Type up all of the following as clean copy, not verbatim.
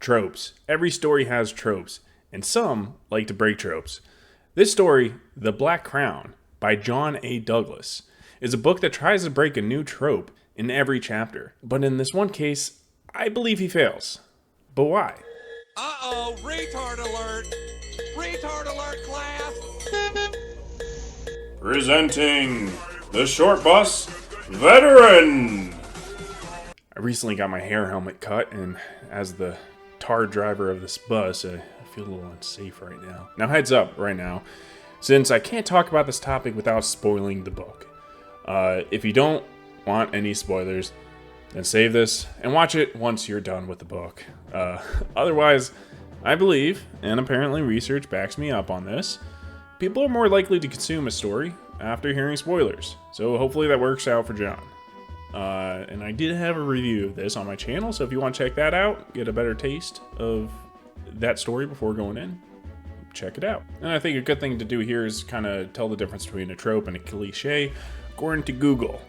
Tropes. Every story has tropes, and some like to break tropes. This story, The Black Crown, by John A. Douglas, is a book that tries to break a new trope in every chapter. But in this one case, I believe he fails. But why? Uh-oh, retard alert! Retard alert, class! Presenting the Short Bus Veteran! I recently got my hair helmet cut, and as the tar driver of this bus, I feel a little unsafe right now. Now, heads up right now, since I can't talk about this topic without spoiling the book. If you don't want any spoilers, then save this and watch it once you're done with the book. Otherwise, I believe, and apparently research backs me up on this, people are more likely to consume a story after hearing spoilers. So hopefully that works out for John. And I did have a review of this on my channel, so if you want to check that out, get a better taste of that story before going in, check it out. And I think a good thing to do here is kind of tell the difference between a trope and a cliche. According to Google,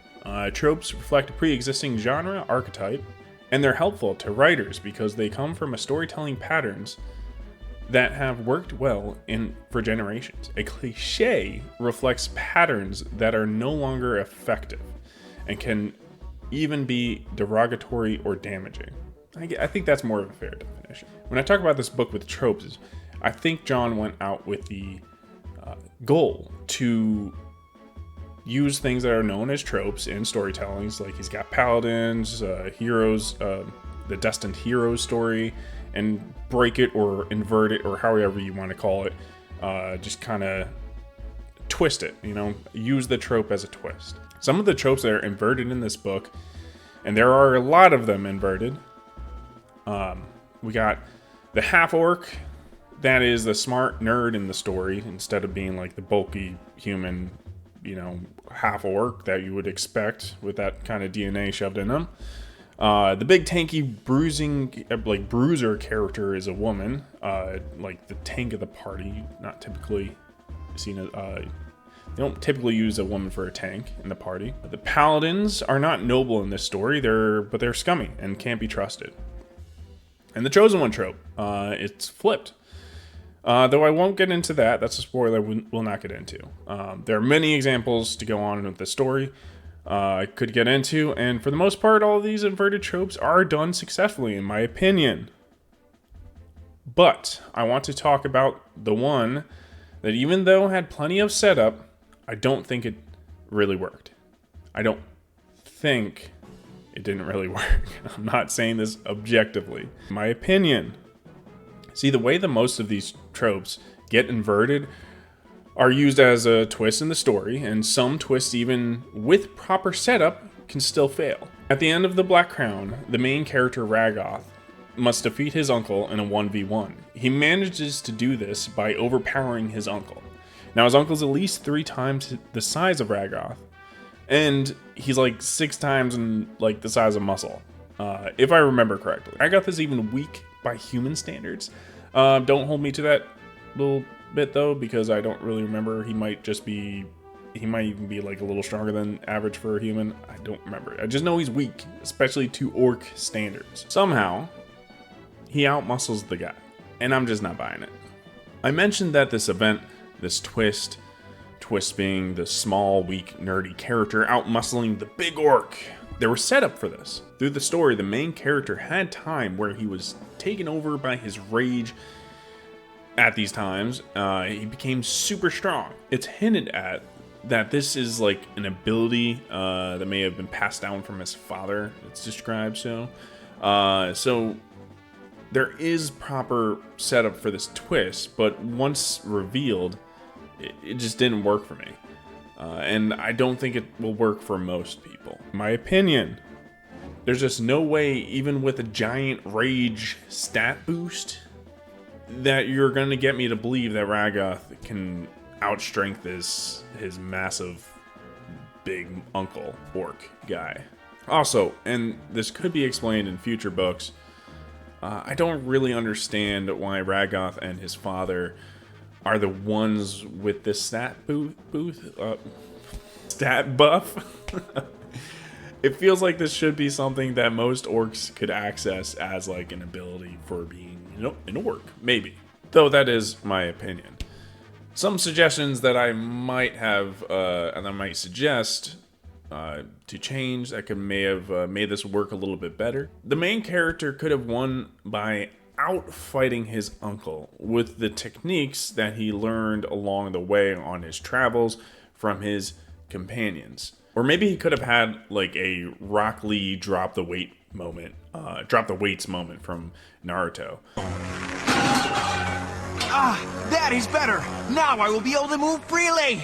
tropes reflect a pre-existing genre archetype, and they're helpful to writers because they come from a storytelling patterns that have worked well for generations. A cliche reflects patterns that are no longer effective and can even be derogatory or damaging. I think that's more of a fair definition. When I talk about this book with tropes, I think John went out with the goal to use things that are known as tropes in storytellings, like he's got paladins, heroes, the destined hero story, and break it or invert it or however you want to call it, just kind of twist it, use the trope as a twist. Some of the tropes that are inverted in this book, and there are a lot of them inverted. We got the half-orc, that is the smart nerd in the story, instead of being like the bulky human, half-orc that you would expect with that kind of DNA shoved in them. The big tanky bruiser character is a woman, like the tank of the party, not typically seen as, they don't typically use a woman for a tank in the party. The paladins are not noble in this story, but they're scummy and can't be trusted. And the chosen one trope, it's flipped. Though I won't get into that, that's a spoiler we'll not get into. There are many examples to go on with the story I could get into, and for the most part, all of these inverted tropes are done successfully, in my opinion. But I want to talk about the one that, even though had plenty of setup, I don't think it really worked. I don't think it didn't really work. I'm not saying this objectively. My opinion. See, the way that most of these tropes get inverted are used as a twist in the story, and some twists, even with proper setup, can still fail. At the end of The Black Crown, the main character Raggoth must defeat his uncle in a 1v1. He manages to do this by overpowering his uncle. Now, his uncle's at least 3 times the size of Raggoth, and he's like 6 times the size of Muscle, if I remember correctly. Raggoth is even weak by human standards. Don't hold me to that little bit though, because I don't really remember. He might even be like a little stronger than average for a human. I don't remember. I just know he's weak, especially to orc standards. Somehow, he outmuscles the guy, and I'm just not buying it. I mentioned that this event, this twist being the small, weak, nerdy character outmuscling the big orc. There was setup for this. Through the story, the main character had time where he was taken over by his rage. At these times, he became super strong. It's hinted at that this is like an ability that may have been passed down from his father. It's described so. So there is proper setup for this twist, but once revealed, it just didn't work for me. And I don't think it will work for most people. In my opinion, there's just no way, even with a giant rage stat boost, that you're going to get me to believe that Raggoth can outstrength his massive big uncle orc guy. Also, and this could be explained in future books, I don't really understand why Raggoth and his father are the ones with the stat buff. It feels like this should be something that most orcs could access as like an ability for being, you know, an orc, maybe. Though that is my opinion. Some suggestions that I might have, and I might suggest to change that may have made this work a little bit better. The main character could have won by outfighting his uncle with the techniques that he learned along the way on his travels from his companions. Or maybe he could have had like a Rock Lee drop the weights moment from Naruto. That is better. Now I will be able to move freely.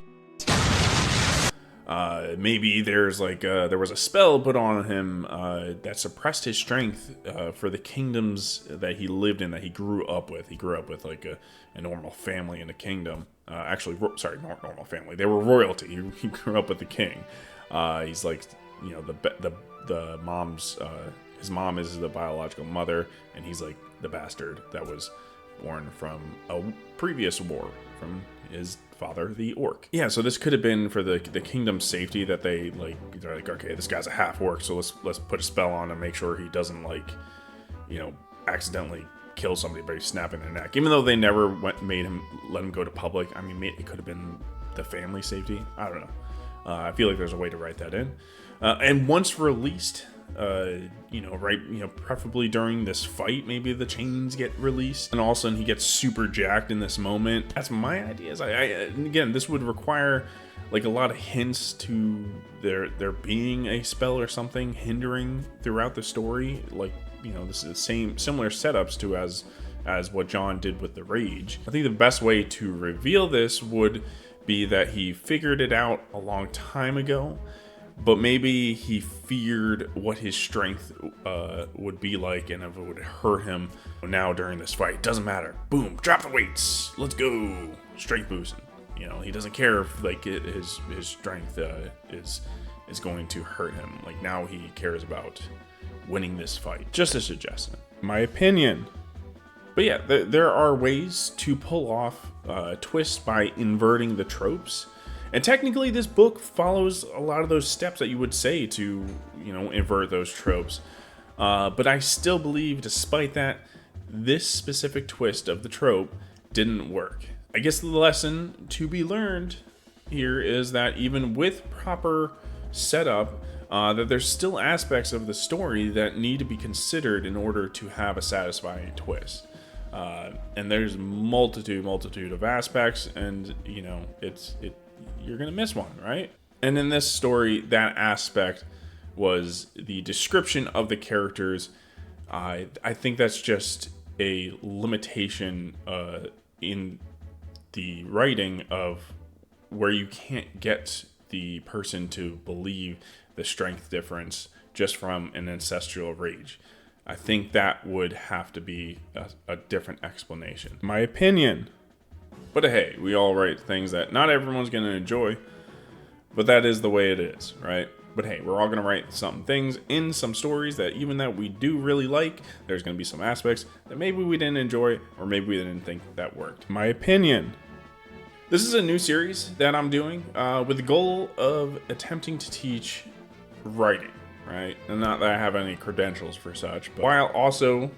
Maybe there's like there was a spell put on him that suppressed his strength for the kingdoms that he lived in, that he grew up with. He grew up with like a normal family in a kingdom. Sorry, not normal family. They were royalty. He grew up with the king. He's like, you know, the mom's his mom is the biological mother, and he's like the bastard that was born from a previous war from his father, the orc. Yeah, so this could have been for the kingdom's safety, that they're like, okay, this guy's a half orc, so let's put a spell on him, make sure he doesn't, like, you know, accidentally kill somebody by snapping their neck. Even though they never let him go to public. I mean, it could have been the family safety. I don't know. I feel like there's a way to write that in. And once released, preferably during this fight, maybe the chains get released, and all of a sudden he gets super jacked in this moment. That's my ideas. And again, this would require like a lot of hints to there being a spell or something hindering throughout the story. Like, you know, this is similar setups to as what John did with the rage. I think the best way to reveal this would be that he figured it out a long time ago, but maybe he feared what his strength would be like, and if it would hurt him now during this fight. Doesn't matter. Boom, drop the weights. Let's go. Strength boosting. You know, he doesn't care if like his strength is going to hurt him. Like, now he cares about winning this fight. Just a suggestion, my opinion. But yeah, there are ways to pull off twists by inverting the tropes. And technically, this book follows a lot of those steps that you would say to, you know, invert those tropes. But I still believe, despite that, this specific twist of the trope didn't work. I guess the lesson to be learned here is that even with proper setup, that there's still aspects of the story that need to be considered in order to have a satisfying twist. And there's multitude of aspects, and you know, you're gonna miss one, right? And in this story, that aspect was the description of the characters. I think that's just a limitation in the writing of where you can't get the person to believe the strength difference just from an ancestral rage. I think that would have to be a different explanation. My opinion. But hey, we all write things that not everyone's going to enjoy, but that is the way it is, right? But hey, we're all going to write some things in some stories that even that we do really like, there's going to be some aspects that maybe we didn't enjoy, or maybe we didn't think that worked. My opinion. This is a new series that I'm doing with the goal of attempting to teach writing, right? And not that I have any credentials for such, but while also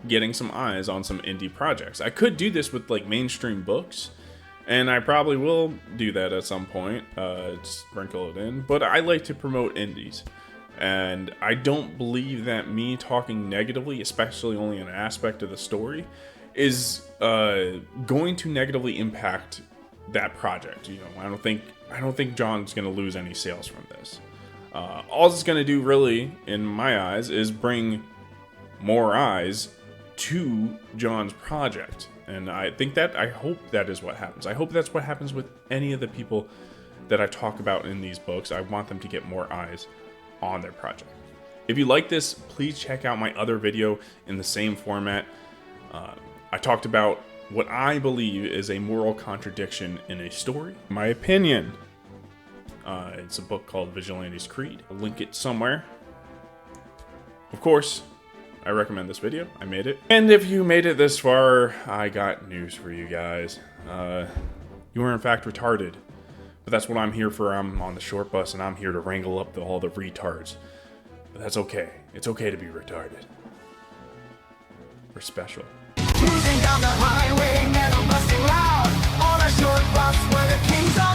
getting some eyes on some indie projects. I could do this with like mainstream books, and I probably will do that at some point, sprinkle it in, but I like to promote indies. And I don't believe that me talking negatively, especially only an aspect of the story, is going to negatively impact that project. You know, I don't think John's going to lose any sales from this. All it's going to do, really, in my eyes, is bring more eyes to John's project. And I hope that is what happens. I hope that's what happens with any of the people that I talk about in these books. I want them to get more eyes on their project. If you like this, please check out my other video in the same format. I talked about what I believe is a moral contradiction in a story. My opinion. It's a book called Vigilante's Creed. I'll link it somewhere. Of course, I recommend this video. I made it. And if you made it this far, I got news for you guys. You are in fact retarded. But that's what I'm here for. I'm on the short bus, and I'm here to wrangle up all the retards. But that's okay. It's okay to be retarded. We're special. Cruising down the highway, metal busting loud on a short bus where the kings are.